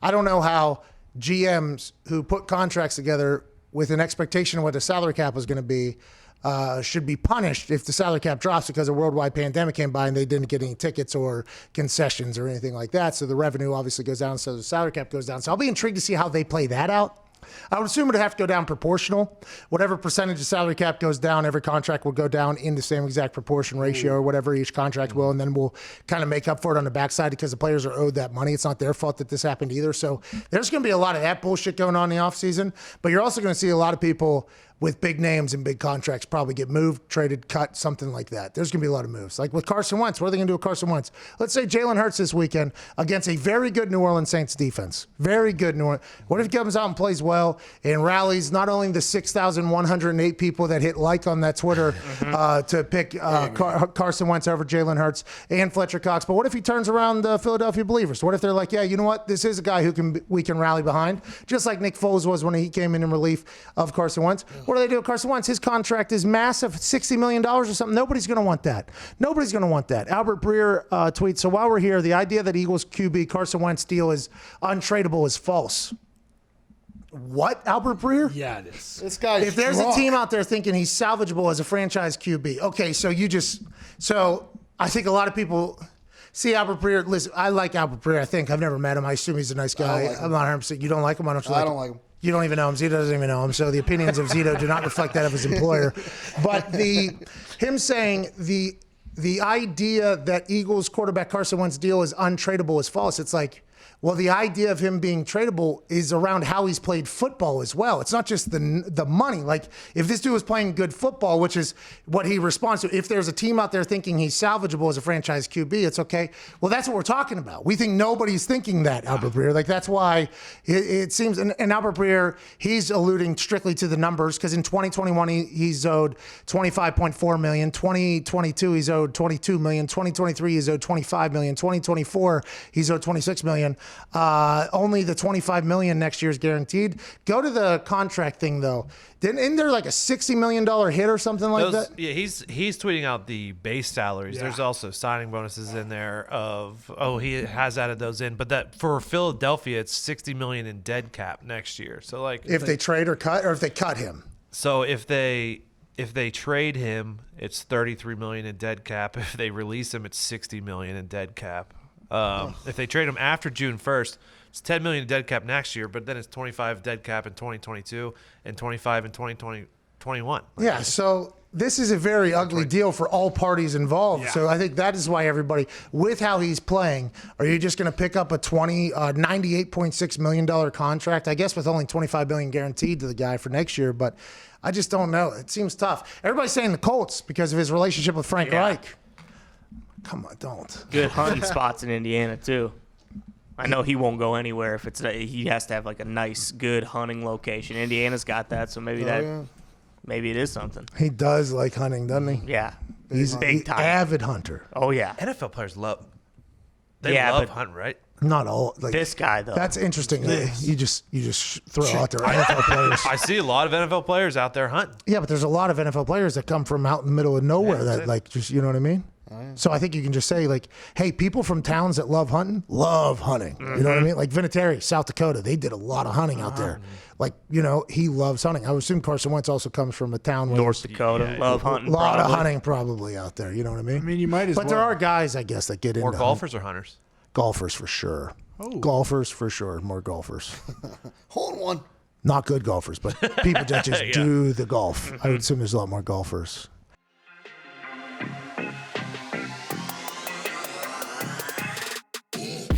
I don't know how GMs who put contracts together with an expectation of what the salary cap was going to be should be punished if the salary cap drops because a worldwide pandemic came by and they didn't get any tickets or concessions or anything like that. So the revenue obviously goes down, so the salary cap goes down. So I'll be intrigued to see how they play that out. I would assume it would have to go down proportional. Whatever percentage of salary cap goes down, every contract will go down in the same exact proportion ratio or whatever each contract will, and then we'll kind of make up for it on the backside because the players are owed that money. It's not their fault that this happened either. So there's going to be a lot of that bullshit going on in the offseason, but you're also going to see a lot of people with big names and big contracts probably get moved, traded, cut, something like that. There's going to be a lot of moves. Like with Carson Wentz, what are they going to do with Carson Wentz? Let's say Jalen Hurts this weekend against a very good New Orleans Saints defense. Very good New Orleans. What if he comes out and plays well and rallies not only the 6,108 people that hit like on that Twitter to pick Carson Wentz over Jalen Hurts and Fletcher Cox, but what if he turns around the Philadelphia Believers? What if they're like, yeah, you know what? This is a guy who we can rally behind, just like Nick Foles was when he came in relief of Carson Wentz. What do they do with Carson Wentz? His contract is massive, $60 million or something. Nobody's going to want that. Nobody's going to want that. Albert Breer tweets, so while we're here, the idea that Eagles QB Carson Wentz deal is untradeable is false. What, Albert Breer? Yeah, it is. This guy's If there's drunk. a team out there thinking he's salvageable as a franchise QB, okay, so I think a lot of people see Albert Breer. Listen, I like Albert Breer. I think I've never met him. I assume he's a nice guy. like him. I'm not 100%. You don't like him? Why don't you like him? I don't like him. You don't even know him. Zito doesn't even know him. So the opinions of Zito do not reflect that of his employer. But him saying the idea that Eagles quarterback Carson Wentz deal is untradeable is false. It's like, well, the idea of him being tradable is around how he's played football as well. It's not just the money. Like, if this dude was playing good football, which is what he responds to, if there's a team out there thinking he's salvageable as a franchise QB, it's okay. Well, that's what we're talking about. We think nobody's thinking that, Albert Breer. Like, that's why it seems, and Albert Breer, he's alluding strictly to the numbers, because in 2021, he's owed $25.4 million. 2022, he's owed $22 million. 2023, he's owed $25 million. 2024, he's owed $26 million. Only the $25 million next year is guaranteed. Go to the contract thing though. Isn't there like a $60 million hit or something like that? Yeah, he's tweeting out the base salaries. Yeah. There's also signing bonuses in there he has added those in, but that for Philadelphia it's $60 million in dead cap next year. So like if they trade or cut, or if they cut him. So if they trade him, it's $33 million in dead cap. If they release him, it's $60 million in dead cap. If they trade him after June 1st, it's $10 million in dead cap next year, but then it's 25 dead cap in 2022 and 25 in 2021. Yeah, so this is a very ugly deal for all parties involved. Yeah. So I think that is why everybody, with how he's playing, are you just going to pick up a $98.6 million contract? I guess with only $25 million guaranteed to the guy for next year, but I just don't know. It seems tough. Everybody's saying the Colts because of his relationship with Frank Reich. Come on, don't. Good hunting spots in Indiana too. I know he won't go anywhere if he has to have like a nice, good hunting location. Indiana's got that, so maybe maybe it is something. He does like hunting, doesn't he? Yeah, he's big time avid hunter. Oh yeah, NFL players love hunting, right? Not all. Like this guy though. That's interesting. You just throw out there NFL players. I see a lot of NFL players out there hunting. Yeah, but there's a lot of NFL players that come from out in the middle of nowhere that like just, you know what I mean? So I think you can just say like, hey, people from towns that love hunting. You know what I mean? Like Vinatieri, South Dakota, they did a lot of hunting out there. Like, he loves hunting. I would assume Carson Wentz also comes from a town where North Dakota, love hunting. A lot of hunting probably out there. You know what I mean? I mean, you might as well. But there are guys, I guess, that get into more golfers or hunters. Golfers for sure. Oh. Golfers for sure. More golfers. Hole in one. Not good golfers, but people that just do the golf. I would assume there's a lot more golfers.